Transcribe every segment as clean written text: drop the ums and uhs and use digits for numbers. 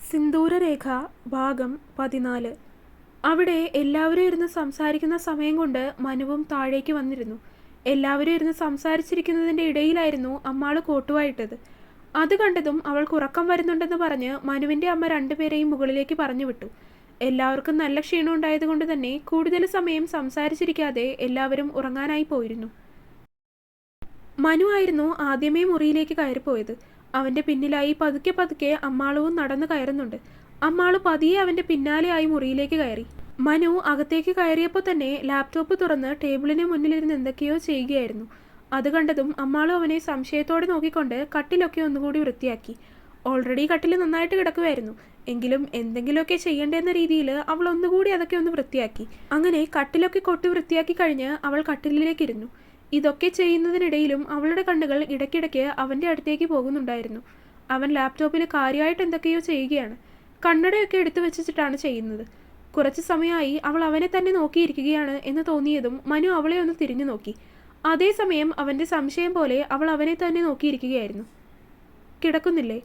സിന്ദൂരരേഖ ഭാഗം 14. അവിടെ എല്ലാവരും ഇരുന്ന് സംസാരിക്കുന്ന സമയം കൊണ്ട് മനുവും താഴേക്ക് വന്നിരുന്നു. എല്ലാവരും ഇരുന്ന് സംസാരിച്ചിരിക്കുന്നതിൻ്റെ ഇടയിലായിരുന്നു അമ്മാള് കോട്ടുവായിട്ടത്. അത് കണ്ടതും അവൾക്ക് ഉറക്കം വരുന്നുണ്ടെന്ന് പറഞ്ഞ് മനുവിൻ്റെ അമ്മ രണ്ടുപേരെയും മുകളിലേക്ക് പറഞ്ഞു വിട്ടു. എല്ലാവർക്കും നല്ല ക്ഷീണം ഉണ്ടായതുകൊണ്ട് തന്നെ കൂടുതൽ സമയം സംസാരിച്ചിരിക്കാതെ എല്ലാവരും ഉറങ്ങാനായി പോയിരുന്നു. മനു ആയിരുന്നു ആദ്യമേ മുറിയിലേക്ക് കയറിപ്പോയത്. അവൻ്റെ പിന്നിലായി പതുക്കെ പതുക്കെ അമ്മാളുവും നടന്നു കയറുന്നുണ്ട്. അമ്മാള് പതിയെ അവൻ്റെ പിന്നാലെയായി മുറിയിലേക്ക് കയറി. മനു അകത്തേക്ക് കയറിയപ്പോൾ തന്നെ ലാപ്ടോപ്പ് തുറന്ന് ടേബിളിന് മുന്നിലിരുന്ന് എന്തൊക്കെയോ ചെയ്യുകയായിരുന്നു. അത് കണ്ടതും അമ്മാളും അവനെ സംശയത്തോടെ നോക്കിക്കൊണ്ട് കട്ടിലൊക്കെ ഒന്നുകൂടി വൃത്തിയാക്കി. ഓൾറെഡി കട്ടിൽ നന്നായിട്ട് കിടക്കുമായിരുന്നു. എങ്കിലും എന്തെങ്കിലുമൊക്കെ ചെയ്യേണ്ടെന്ന രീതിയിൽ അവൾ ഒന്നുകൂടി അതൊക്കെ ഒന്ന് വൃത്തിയാക്കി. അങ്ങനെ കട്ടിലൊക്കെ കൊട്ടി വൃത്തിയാക്കി കഴിഞ്ഞ് അവൾ കട്ടിലിലേക്ക് ഇരുന്നു. ഇതൊക്കെ ചെയ്യുന്നതിനിടയിലും അവളുടെ കണ്ണുകൾ ഇടയ്ക്കിടയ്ക്ക് അവൻ്റെ അടുത്തേക്ക് പോകുന്നുണ്ടായിരുന്നു. അവൻ ലാപ്ടോപ്പിൽ കാര്യമായിട്ട് എന്തൊക്കെയോ ചെയ്യുകയാണ്. കണ്ണടയൊക്കെ എടുത്തു വെച്ചിട്ടാണ് ചെയ്യുന്നത്. കുറച്ച് സമയമായി അവൾ അവനെ തന്നെ നോക്കിയിരിക്കുകയാണ് എന്ന് തോന്നിയതും മനു അവളെ ഒന്ന് തിരിഞ്ഞു നോക്കി. അതേസമയം അവൻ്റെ സംശയം പോലെ അവൾ അവനെ തന്നെ നോക്കിയിരിക്കുകയായിരുന്നു. കിടക്കുന്നില്ലേ?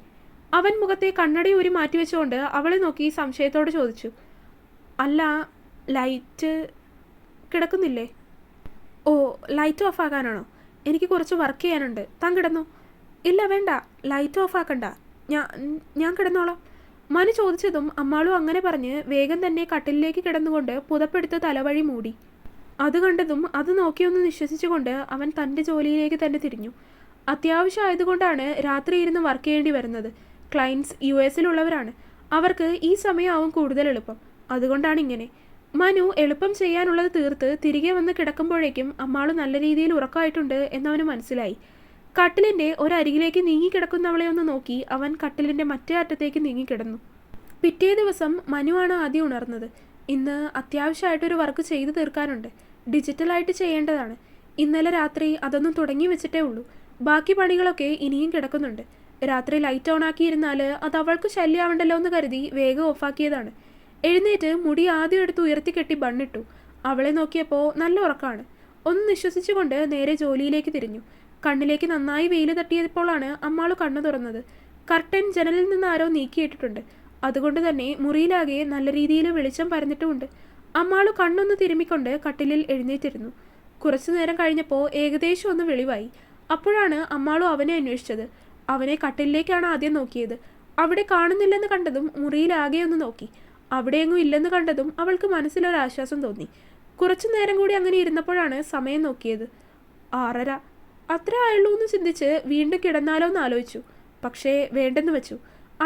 അവൻ മുഖത്തെ കണ്ണടയൂരി മാറ്റിവെച്ചുകൊണ്ട് അവളെ നോക്കി സംശയത്തോടെ ചോദിച്ചു. അല്ല, ലൈറ്റ് കിടക്കുന്നില്ലേ? ഓ, ലൈറ്റ് ഓഫ് ആക്കാനാണോ? എനിക്ക് കുറച്ച് വർക്ക് ചെയ്യാനുണ്ട്. താൻ കിടന്നോ? ഇല്ല, വേണ്ട, ലൈറ്റ് ഓഫ് ആക്കണ്ട, ഞാൻ കിടന്നോളാം. മനു ചോദിച്ചതും അമ്മാളും അങ്ങനെ പറഞ്ഞ് വേഗം തന്നെ കട്ടിലിലേക്ക് കിടന്നുകൊണ്ട് പുതപ്പെടുത്ത് തലവഴി മൂടി. അത് കണ്ടതും അത് നോക്കിയൊന്ന് നിശ്വസിച്ചുകൊണ്ട് അവൻ തൻ്റെ ജോലിയിലേക്ക് തന്നെ തിരിഞ്ഞു. അത്യാവശ്യം ആയതുകൊണ്ടാണ് രാത്രി ഇരുന്ന് വർക്ക് ചെയ്യേണ്ടി വരുന്നത്. ക്ലയൻറ്റ്സ് US-ലുള്ളവരാണ്. അവർക്ക് ഈ സമയമാവും കൂടുതൽ എളുപ്പം. അതുകൊണ്ടാണ് ഇങ്ങനെ. മനു എളുപ്പം ചെയ്യാനുള്ളത് തീർത്ത് തിരികെ വന്ന് കിടക്കുമ്പോഴേക്കും അമ്മാള് നല്ല രീതിയിൽ ഉറക്കമായിട്ടുണ്ട് എന്നവന് മനസ്സിലായി. കട്ടിലിൻ്റെ ഒരരികിലേക്ക് നീങ്ങിക്കിടക്കുന്നവളെ ഒന്ന് നോക്കി അവൻ കട്ടിലിൻ്റെ മറ്റേ അറ്റത്തേക്ക് നീങ്ങിക്കിടന്നു. പിറ്റേ ദിവസം മനുവാണ് ആദ്യം ഉണർന്നത്. ഇന്ന് അത്യാവശ്യമായിട്ടൊരു വർക്ക് ചെയ്തു തീർക്കാനുണ്ട്. ഡിജിറ്റലായിട്ട് ചെയ്യേണ്ടതാണ്. ഇന്നലെ രാത്രി അതൊന്നും തുടങ്ങി വെച്ചിട്ടേ ഉള്ളൂ. ബാക്കി പണികളൊക്കെ ഇനിയും കിടക്കുന്നുണ്ട്. രാത്രി ലൈറ്റ് ഓൺ ആക്കിയിരുന്നാൽ അത് അവൾക്ക് ശല്യമാവണ്ടല്ലോ എന്ന് കരുതി വേഗം ഓഫാക്കിയതാണ്. എഴുന്നേറ്റ് മുടി ആദ്യം എടുത്ത് ഉയർത്തിക്കെട്ടി ബണ്ണിട്ടു. അവളെ നോക്കിയപ്പോൾ നല്ല ഉറക്കമാണ്. ഒന്ന് നിശ്വസിച്ചുകൊണ്ട് നേരെ ജോലിയിലേക്ക് തിരിഞ്ഞു. കണ്ണിലേക്ക് നന്നായി വെയിൽ തട്ടിയപ്പോഴാണ് അമ്മാള് കണ്ണു തുറന്നത്. കർട്ടൻ ജനലിൽ നിന്ന് ആരോ നീക്കിയിട്ടിട്ടുണ്ട്. അതുകൊണ്ട് തന്നെ മുറിയിലാകെ നല്ല രീതിയിൽ വെളിച്ചം പരന്നിട്ടുമുണ്ട്. അമ്മാള് കണ്ണൊന്ന് തിരുമ്മിക്കൊണ്ട് കട്ടിലിൽ എഴുന്നേറ്റിരുന്നു. കുറച്ചു നേരം കഴിഞ്ഞപ്പോൾ ഏകദേശം ഒന്ന് വെളിവായി. അപ്പോഴാണ് അമ്മാളും അവനെ അന്വേഷിച്ചത്. അവനെ കട്ടിലിലേക്കാണ് ആദ്യം നോക്കിയത്. അവിടെ കാണുന്നില്ലെന്ന് കണ്ടതും മുറിയിലാകെ ഒന്ന് നോക്കി. അവിടെയെങ്ങും ഇല്ലെന്ന് കണ്ടതും അവൾക്ക് മനസ്സിലൊരാശ്വാസം തോന്നി. കുറച്ചു നേരം കൂടി അങ്ങനെ ഇരുന്നപ്പോഴാണ് സമയം നോക്കിയത്. 6:30. അത്ര ആയുള്ളൂ എന്ന് ചിന്തിച്ച് വീണ്ടും കിടന്നാലോ എന്ന് ആലോചിച്ചു. പക്ഷേ വേണ്ടെന്ന് വെച്ചു.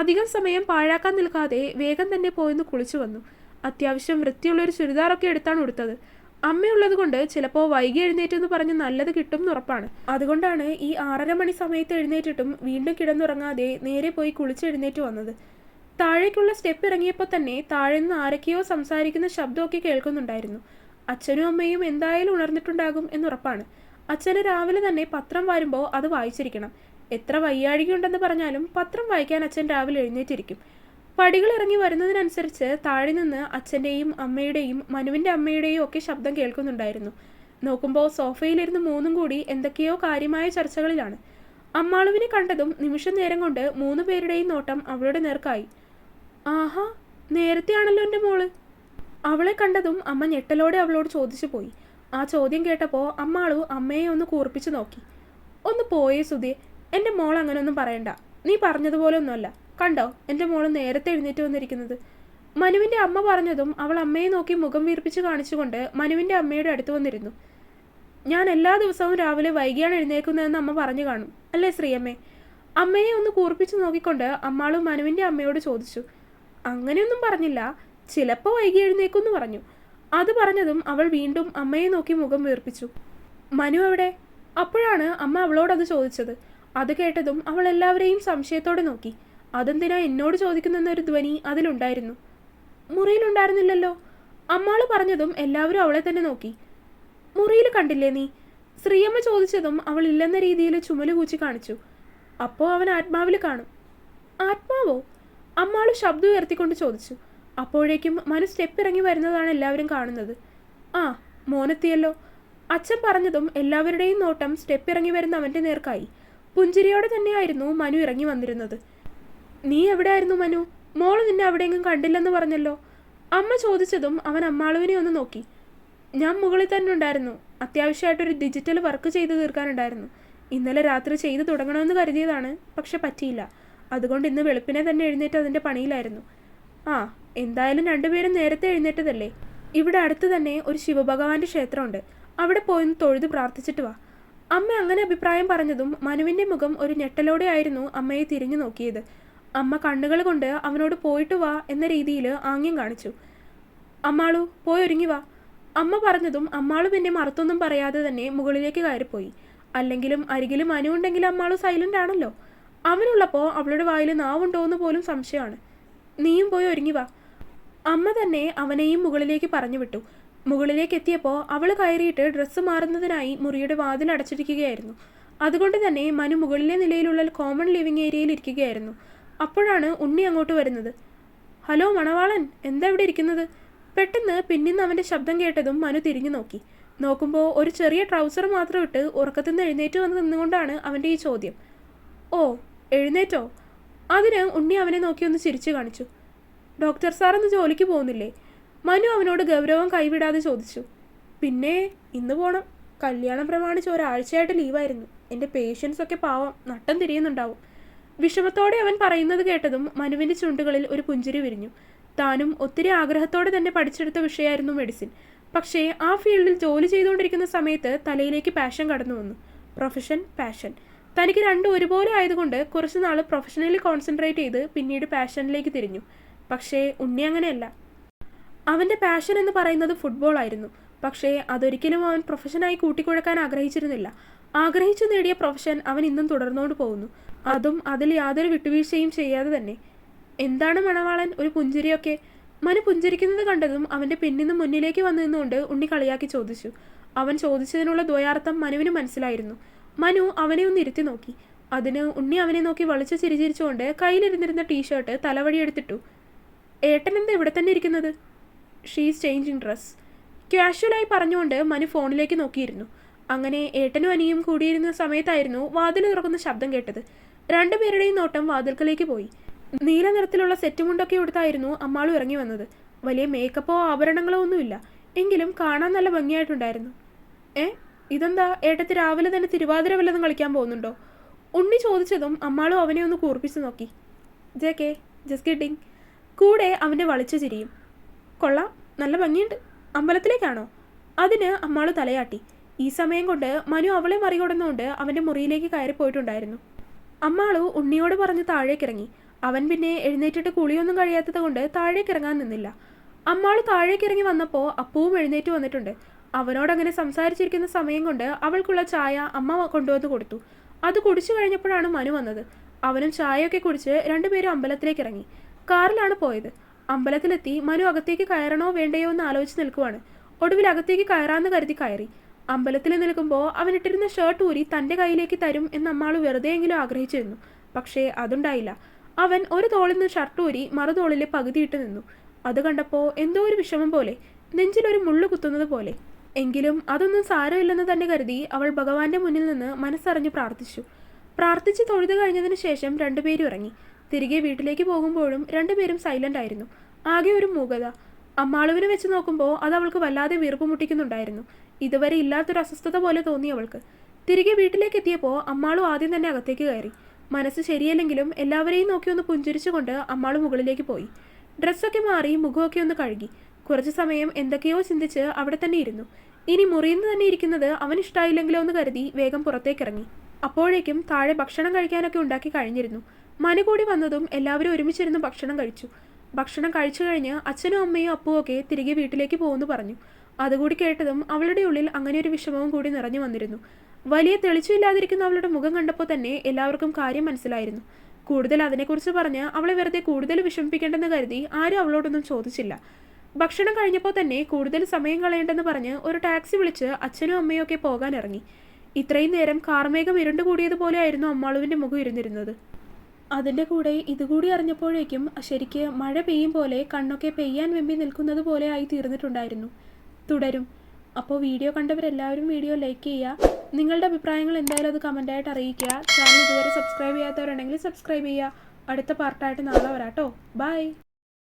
അധികം സമയം പാഴാക്കാൻ നിൽക്കാതെ വേഗം തന്നെ പോയെന്ന് കുളിച്ചു വന്നു. അത്യാവശ്യം വൃത്തിയുള്ളൊരു ചുരിദാറൊക്കെ എടുത്താണ് ഉടുത്തത്. അമ്മയുള്ളത് കൊണ്ട് ചിലപ്പോൾ വൈകി എഴുന്നേറ്റെന്ന് പറഞ്ഞ് നല്ലത് കിട്ടും എന്നുറപ്പാണ്. അതുകൊണ്ടാണ് ഈ 6:30 മണി സമയത്ത് എഴുന്നേറ്റിട്ടും വീണ്ടും കിടന്നുറങ്ങാതെ നേരെ പോയി കുളിച്ചെഴുന്നേറ്റ് വന്നത്. താഴേക്കുള്ള സ്റ്റെപ്പ് ഇറങ്ങിയപ്പോൾ തന്നെ താഴെ നിന്ന് ആരൊക്കെയോ സംസാരിക്കുന്ന ശബ്ദമൊക്കെ കേൾക്കുന്നുണ്ടായിരുന്നു. അച്ഛനും അമ്മയും എന്തായാലും ഉണർന്നിട്ടുണ്ടാകും എന്നുറപ്പാണ്. അച്ഛന് രാവിലെ തന്നെ പത്രം വരുമ്പോൾ അത് വായിച്ചിരിക്കണം. എത്ര വയ്യാഴികയുണ്ടെന്ന് പറഞ്ഞാലും പത്രം വായിക്കാൻ അച്ഛൻ രാവിലെ എഴുന്നേറ്റിരിക്കും. പടികൾ ഇറങ്ങി വരുന്നതിനനുസരിച്ച് താഴെ നിന്ന് അച്ഛൻ്റെയും അമ്മയുടെയും മനുവിൻ്റെ അമ്മയുടെയും ഒക്കെ ശബ്ദം കേൾക്കുന്നുണ്ടായിരുന്നു. നോക്കുമ്പോൾ സോഫയിലിരുന്ന് മൂന്നും കൂടി എന്തൊക്കെയോ കാര്യമായ ചർച്ചകളിലാണ്. അമ്മാളുവിനെ കണ്ടതും നിമിഷ നേരം കൊണ്ട് 3 പേരുടെയും നോട്ടം അവളുടെ നേർക്കായി. ആഹാ, നേരത്തെയാണല്ലോ എൻ്റെ മോള്. അവളെ കണ്ടതും അമ്മ ഞെട്ടലോടെ അവളോട് ചോദിച്ചു പോയി. ആ ചോദ്യം കേട്ടപ്പോൾ അമ്മാളു അമ്മയെ ഒന്ന് കൂർപ്പിച്ചു നോക്കി. ഒന്ന് പോയേ സുധേ, എൻ്റെ മോൾ അങ്ങനെയൊന്നും പറയണ്ട. നീ പറഞ്ഞതുപോലെ ഒന്നുമല്ല. കണ്ടോ എൻ്റെ മോള് നേരത്തെ എഴുന്നേറ്റ് വന്നിരിക്കുന്നത്. മനുവിൻ്റെ അമ്മ പറഞ്ഞതും അവൾ അമ്മയെ നോക്കി മുഖം വീർപ്പിച്ച് കാണിച്ചുകൊണ്ട് മനുവിൻ്റെ അമ്മയുടെ അടുത്ത് വന്നിരുന്നു. ഞാൻ എല്ലാ ദിവസവും രാവിലെ വൈകിയാണ് എഴുന്നേൽക്കുന്നതെന്ന് അമ്മ പറഞ്ഞു കാണും അല്ലേ ശ്രീയമ്മേ? അമ്മയെ ഒന്ന് കൂർപ്പിച്ച് നോക്കിക്കൊണ്ട് അമ്മാളും മനുവിൻ്റെ അമ്മയോട് ചോദിച്ചു. അങ്ങനെയൊന്നും പറഞ്ഞില്ല, ചിലപ്പോൾ വൈകി എഴുന്നേക്കുമെന്ന് പറഞ്ഞു. അത് പറഞ്ഞതും അവൾ വീണ്ടും അമ്മയെ നോക്കി മുഖം വീർപ്പിച്ചു. മനു എവിടെ? അപ്പോഴാണ് അമ്മ അവളോടത് ചോദിച്ചത്. അത് കേട്ടതും അവൾ എല്ലാവരെയും സംശയത്തോടെ നോക്കി. അതെന്തിനാ എന്നോട് ചോദിക്കുന്നെന്നൊരു ധ്വനി അതിലുണ്ടായിരുന്നു. മുറിയിലുണ്ടായിരുന്നില്ലല്ലോ. അമ്മാള് പറഞ്ഞതും എല്ലാവരും അവളെ തന്നെ നോക്കി. മുറിയിൽ കണ്ടില്ലേ നീ? ശ്രീയമ്മ ചോദിച്ചതും അവൾ ഇല്ലെന്ന രീതിയിൽ ചുമല് കൂച്ചി കാണിച്ചു. അപ്പോൾ അവൻ ആത്മാവിൽ കാണും. ആത്മാവോ? അമ്മാള് ശബ്ദം ഉയർത്തിക്കൊണ്ട് ചോദിച്ചു. അപ്പോഴേക്കും മനു സ്റ്റെപ്പ് ഇറങ്ങി വരുന്നതാണ് എല്ലാവരും കാണുന്നത്. ആ, മോനെത്തിയല്ലോ. അച്ഛൻ പറഞ്ഞതും എല്ലാവരുടെയും നോട്ടം സ്റ്റെപ്പ് ഇറങ്ങി വരുന്ന അവൻ്റെ നേർക്കായി. പുഞ്ചിരിയോടെ തന്നെയായിരുന്നു മനു ഇറങ്ങി വന്നിരുന്നത്. നീ എവിടെയായിരുന്നു മനു? മോള് നിന്നെ അവിടെയെങ്കിലും കണ്ടില്ലെന്ന് പറഞ്ഞല്ലോ. അമ്മ ചോദിച്ചതും അവൻ അമ്മാളുവിനെ ഒന്ന് നോക്കി. ഞാൻ മുകളിൽ തന്നെ ഉണ്ടായിരുന്നു. അത്യാവശ്യമായിട്ടൊരു ഡിജിറ്റൽ വർക്ക് ചെയ്ത് തീർക്കാനുണ്ടായിരുന്നു. ഇന്നലെ രാത്രി ചെയ്തു തുടങ്ങണമെന്ന് കരുതിയതാണ്, പക്ഷെ പറ്റിയില്ല. അതുകൊണ്ട് ഇന്ന് വെളുപ്പിനെ തന്നെ എഴുന്നേറ്റ് അതിൻ്റെ പണിയിലായിരുന്നു. ആ, എന്തായാലും രണ്ടുപേരും നേരത്തെ എഴുന്നേറ്റതല്ലേ. ഇവിടെ അടുത്ത് തന്നെ ഒരു ശിവഭഗവാന്റെ ക്ഷേത്രമുണ്ട്. അവിടെ പോയി തൊഴുത് പ്രാർത്ഥിച്ചിട്ട് വാ. അമ്മ അങ്ങനെ അഭിപ്രായം പറഞ്ഞതും മനുവിൻ്റെ മുഖം ഒരു ഞെട്ടലോടെ ആയിരുന്നു അമ്മയെ തിരിഞ്ഞു നോക്കിയത്. അമ്മ കണ്ണുകൾ കൊണ്ട് അവനോട് പോയിട്ട് വാ എന്ന രീതിയിൽ ആംഗ്യം കാണിച്ചു. അമ്മാളു, പോയി ഒരുങ്ങി വാ. അമ്മ പറഞ്ഞതും അമ്മാളു പിന്നെ മറുത്തൊന്നും പറയാതെ തന്നെ മുകളിലേക്ക് കയറിപ്പോയി. അല്ലെങ്കിലും അരികിൽ മനു ഉണ്ടെങ്കിൽ അമ്മാളു സൈലന്റ് ആണല്ലോ. അവനുള്ളപ്പോൾ അവളുടെ വായിൽ നാവുണ്ടോ എന്ന് പോലും സംശയമാണ്. നീയും പോയി ഒരുങ്ങി വാ. അമ്മ തന്നെ അവനെയും മുകളിലേക്ക് പറഞ്ഞു വിട്ടു. മുകളിലേക്ക് എത്തിയപ്പോൾ അവൾ കയറിയിട്ട് ഡ്രസ്സ് മാറുന്നതിനായി മുറിയുടെ വാതിൽ അടച്ചിരിക്കുകയായിരുന്നു. അതുകൊണ്ട് തന്നെ മനു മുകളിലെ നിലയിലുള്ള കോമൺ ലിവിംഗ് ഏരിയയിൽ ഇരിക്കുകയായിരുന്നു. അപ്പോഴാണ് ഉണ്ണി അങ്ങോട്ട് വരുന്നത്. ഹലോ മണവാളൻ, എന്താ ഇവിടെ ഇരിക്കുന്നത്? പെട്ടെന്ന് പിന്നിന്ന് അവൻ്റെ ശബ്ദം കേട്ടതും മനു തിരിഞ്ഞു നോക്കി. നോക്കുമ്പോൾ ഒരു ചെറിയ ട്രൗസർ മാത്രം ഇട്ട് ഉറക്കത്തിൽ നിന്ന് എഴുന്നേറ്റ് വന്ന് നിന്നുകൊണ്ടാണ് അവൻ്റെ ഈ ചോദ്യം. ഓ, എഴുന്നേറ്റോ? അതിന് ഉണ്ണി അവനെ നോക്കി ഒന്ന് ചിരിച്ചു കാണിച്ചു. ഡോക്ടർ സാർ ഒന്ന് ജോലിക്ക് പോകുന്നില്ലേ? മനു അവനോട് ഗൗരവം കൈവിടാതെ ചോദിച്ചു. പിന്നെ ഇന്ന് പോണം. കല്യാണം പ്രമാണിച്ച് ഒരാഴ്ചയായിട്ട് ലീവായിരുന്നു. എൻ്റെ പേഷ്യൻസ് ഒക്കെ പാവം നട്ടം തിരിയുന്നുണ്ടാവും. വിഷമത്തോടെ അവൻ പറയുന്നത് കേട്ടതും മനുവിൻ്റെ ചുണ്ടുകളിൽ ഒരു പുഞ്ചിരി വിരിഞ്ഞു. താനും ഒത്തിരി ആഗ്രഹത്തോടെ തന്നെ പഠിച്ചെടുത്ത വിഷയമായിരുന്നു മെഡിസിൻ. പക്ഷേ ആ ഫീൽഡിൽ ജോലി ചെയ്തുകൊണ്ടിരിക്കുന്ന സമയത്ത് തലയിലേക്ക് പാഷൻ കടന്നു വന്നു. Profession, passion. തനിക്ക് രണ്ടും ഒരുപോലെ ആയതുകൊണ്ട് കുറച്ച് നാൾ പ്രൊഫഷണലി കോൺസെൻട്രേറ്റ് ചെയ്ത് പിന്നീട് പാഷനിലേക്ക് തിരിഞ്ഞു. പക്ഷേ ഉണ്ണി അങ്ങനെയല്ല. അവൻ്റെ പാഷൻ എന്ന് പറയുന്നത് ഫുട്ബോൾ ആയിരുന്നു. പക്ഷേ അതൊരിക്കലും അവൻ പ്രൊഫഷനായി കൂട്ടിക്കുഴക്കാൻ ആഗ്രഹിച്ചിരുന്നില്ല. ആഗ്രഹിച്ചു നേടിയ പ്രൊഫഷൻ അവൻ ഇന്നും തുടർന്നുകൊണ്ട് പോകുന്നു. അതും അതിൽ യാതൊരു വിട്ടുവീഴ്ചയും ചെയ്യാതെ തന്നെ. എന്താണ് മണവാളൻ, ഒരു പുഞ്ചിരിയൊക്കെ? മനു പുഞ്ചിരിക്കുന്നത് കണ്ടതും അവൻ്റെ പിന്നിന്ന് മുന്നിലേക്ക് വന്നു നിന്നുകൊണ്ട് ഉണ്ണി കളിയാക്കി ചോദിച്ചു. അവൻ ചോദിച്ചതിനുള്ള ദ്വയാർത്ഥം മനുവിന് മനസ്സിലായിരുന്നു. മനു അവനെ ഒന്ന് ഇരുത്തി നോക്കി. അതിന് ഉണ്ണി അവനെ നോക്കി വളിച്ച് ചിരിച്ചിരിച്ചുകൊണ്ട് കയ്യിലിരുന്നിരുന്ന ടീഷർട്ട് തലവഴിയെടുത്തിട്ടു. ഏട്ടൻ എന്താ ഇവിടെ തന്നെ ഇരിക്കുന്നത്? She's changing dress. കാഷ്വലായി പറഞ്ഞുകൊണ്ട് മനു ഫോണിലേക്ക് നോക്കിയിരുന്നു. അങ്ങനെ ഏട്ടനും അനിയും കൂടിയിരുന്ന സമയത്തായിരുന്നു വാതിൽ തുറക്കുന്ന ശബ്ദം കേട്ടത്. രണ്ടുപേരുടെയും നോട്ടം വാതിൽക്കലേക്ക് പോയി. നീല നിറത്തിലുള്ള സെറ്റ് മുണ്ടൊക്കെ എടുത്തായിരുന്നു അമ്മാളും ഇറങ്ങി വന്നത്. വലിയ മേക്കപ്പോ ആഭരണങ്ങളോ ഒന്നുമില്ല, എങ്കിലും കാണാൻ നല്ല ഭംഗിയായിട്ടുണ്ടായിരുന്നു. ഇതെന്താ ഏട്ടത്തി രാവിലെ തന്നെ തിരുവാതിര വല്ലതും കളിക്കാൻ പോകുന്നുണ്ടോ? ഉണ്ണി ചോദിച്ചതും അമ്മാളും അവനെ ഒന്ന് കൂർപ്പിച്ചു നോക്കി. J just kidding. കൂടെ അവൻ്റെ വളിച്ചു ചിരിയും. കൊള്ളാം, നല്ല ഭംഗിയുണ്ട്. അമ്പലത്തിലേക്കാണോ? അതിന് അമ്മാളു തലയാട്ടി. ഈ സമയം കൊണ്ട് മനു അവളെ മറികടന്നുകൊണ്ട് അവൻ്റെ മുറിയിലേക്ക് കയറിപ്പോയിട്ടുണ്ടായിരുന്നു. അമ്മാളു ഉണ്ണിയോട് പറഞ്ഞ് താഴേക്കിറങ്ങി. അവൻ പിന്നെ എഴുന്നേറ്റിട്ട് കുളിയൊന്നും കഴിയാത്തത് കൊണ്ട് താഴേക്കിറങ്ങാൻ നിന്നില്ല. അമ്മാളു താഴേക്കിറങ്ങി വന്നപ്പോൾ അപ്പുവും എഴുന്നേറ്റ് വന്നിട്ടുണ്ട്. അവനോടങ്ങനെ സംസാരിച്ചിരിക്കുന്ന സമയം കൊണ്ട് അവൾക്കുള്ള ചായ അമ്മ കൊണ്ടുവന്ന് കൊടുത്തു. അത് കുടിച്ചു കഴിഞ്ഞപ്പോഴാണ് മനു വന്നത്. അവനും ചായയൊക്കെ കുടിച്ച് രണ്ടുപേരും അമ്പലത്തിലേക്ക് ഇറങ്ങി. കാറിലാണ് പോയത്. അമ്പലത്തിലെത്തി മനു അകത്തേക്ക് കയറണോ വേണ്ടയോ എന്ന് ആലോചിച്ച് നിൽക്കുവാണ്. ഒടുവിൽ അകത്തേക്ക് കയറാമെന്ന് കരുതി കയറി. അമ്പലത്തിൽ നിൽക്കുമ്പോൾ അവനിട്ടിരുന്ന ഷർട്ട് ഊരി തൻ്റെ കയ്യിലേക്ക് തരും എന്ന് അമ്മാളു വെറുതെയെങ്കിലും ആഗ്രഹിച്ചിരുന്നു. പക്ഷേ അതുണ്ടായില്ല. അവൻ ഒരു തോളിൽ നിന്ന് ഷർട്ട് ഊരി മറുതോളിലെ പകുതിയിട്ട് നിന്നു. അത് കണ്ടപ്പോൾ എന്തോ ഒരു വിഷമം പോലെ, നെഞ്ചിലൊരു മുള്ളു കുത്തുന്നത് പോലെ. എങ്കിലും അതൊന്നും സാരമില്ലെന്ന് തന്നെ കരുതി അവൾ ഭഗവാന്റെ മുന്നിൽ നിന്ന് മനസ്സറിഞ്ഞ് പ്രാർത്ഥിച്ച് തൊഴുതു കഴിഞ്ഞതിന് ശേഷം രണ്ടുപേരും ഇറങ്ങി. തിരികെ വീട്ടിലേക്ക് പോകുമ്പോഴും രണ്ടുപേരും സൈലന്റ് ആയിരുന്നു. ആകെ ഒരു മൂകത. അമ്മാളുവിനെ വെച്ച് നോക്കുമ്പോൾ അത് അവൾക്ക് വല്ലാതെ വീർപ്പ് മുട്ടിക്കുന്നുണ്ടായിരുന്നു. ഇതുവരെ ഇല്ലാത്തൊരു അസ്വസ്ഥത പോലെ തോന്നി അവൾക്ക്. തിരികെ വീട്ടിലേക്ക് എത്തിയപ്പോൾ അമ്മാളു ആദ്യം തന്നെ അകത്തേക്ക് കയറി. മനസ്സ് ശരിയല്ലെങ്കിലും എല്ലാവരെയും നോക്കി ഒന്ന് പുഞ്ചിരിച്ചുകൊണ്ട് അമ്മാളു മുകളിലേക്ക് പോയി. ഡ്രസ്സൊക്കെ മാറി മുഖമൊക്കെ ഒന്ന് കഴുകി. കുറച്ചു സമയം എന്തൊക്കെയോ ചിന്തിച്ച് അവിടെ തന്നെ ഇരുന്നു. ഇനി മുറിയിൽ നിന്ന് തന്നെ ഇരിക്കുന്നത് അവൻ ഇഷ്ടമായില്ലെങ്കിലോ എന്ന് കരുതി വേഗം പുറത്തേക്കിറങ്ങി. അപ്പോഴേക്കും താഴെ ഭക്ഷണം കഴിക്കാനൊക്കെ ഉണ്ടാക്കി കഴിഞ്ഞിരുന്നു. മനു കൂടി വന്നതും എല്ലാവരും ഒരുമിച്ചിരുന്ന് ഭക്ഷണം കഴിച്ചു. ഭക്ഷണം കഴിച്ചു കഴിഞ്ഞ് അച്ഛനും അമ്മയും അപ്പുവും ഒക്കെ തിരികെ വീട്ടിലേക്ക് പോകുമെന്ന് പറഞ്ഞു. അതുകൂടി കേട്ടതും അവളുടെ ഉള്ളിൽ അങ്ങനെ ഒരു വിഷമവും കൂടി നിറഞ്ഞു വന്നിരുന്നു. വലിയ തെളിച്ചില്ലാതിരിക്കുന്ന അവളുടെ മുഖം കണ്ടപ്പോൾ തന്നെ എല്ലാവർക്കും കാര്യം മനസ്സിലായിരുന്നു. കൂടുതൽ അതിനെക്കുറിച്ച് പറഞ്ഞ് അവളെ വെറുതെ കൂടുതൽ വിഷമിപ്പിക്കേണ്ടെന്ന് കരുതി ആരും അവളോടൊന്നും ചോദിച്ചില്ല. ഭക്ഷണം കഴിഞ്ഞപ്പോൾ തന്നെ കൂടുതൽ സമയം കളയേണ്ടെന്ന് പറഞ്ഞ് ഒരു ടാക്സി വിളിച്ച് അച്ഛനും അമ്മയും ഒക്കെ പോകാൻ ഇറങ്ങി. ഇത്രയും നേരം കാർമേഘം ഇരുണ്ടുകൂടിയതുപോലെ ആയിരുന്നു അമ്മാളുവിൻ്റെ മുഖം ഇരുന്നിരുന്നത്. അതിൻ്റെ കൂടെ ഇതുകൂടി അറിഞ്ഞപ്പോഴേക്കും ശരിക്ക് മഴ പെയ്യും പോലെ കണ്ണൊക്കെ പെയ്യാൻ വെമ്പി നിൽക്കുന്നത് പോലെ ആയി തീർന്നിട്ടുണ്ടായിരുന്നു. തുടരും. അപ്പോൾ വീഡിയോ കണ്ടവരെല്ലാവരും വീഡിയോ ലൈക്ക് ചെയ്യുക. നിങ്ങളുടെ അഭിപ്രായങ്ങൾ എന്തായാലും അത് കമൻറ്റായിട്ട് അറിയിക്കുക. ചാനൽ ഇതുവരെ സബ്സ്ക്രൈബ് ചെയ്യാത്തവരുണ്ടെങ്കിൽ സബ്സ്ക്രൈബ് ചെയ്യുക. അടുത്ത പാർട്ടായിട്ട് നാളെ വരാട്ടോ. ബൈ.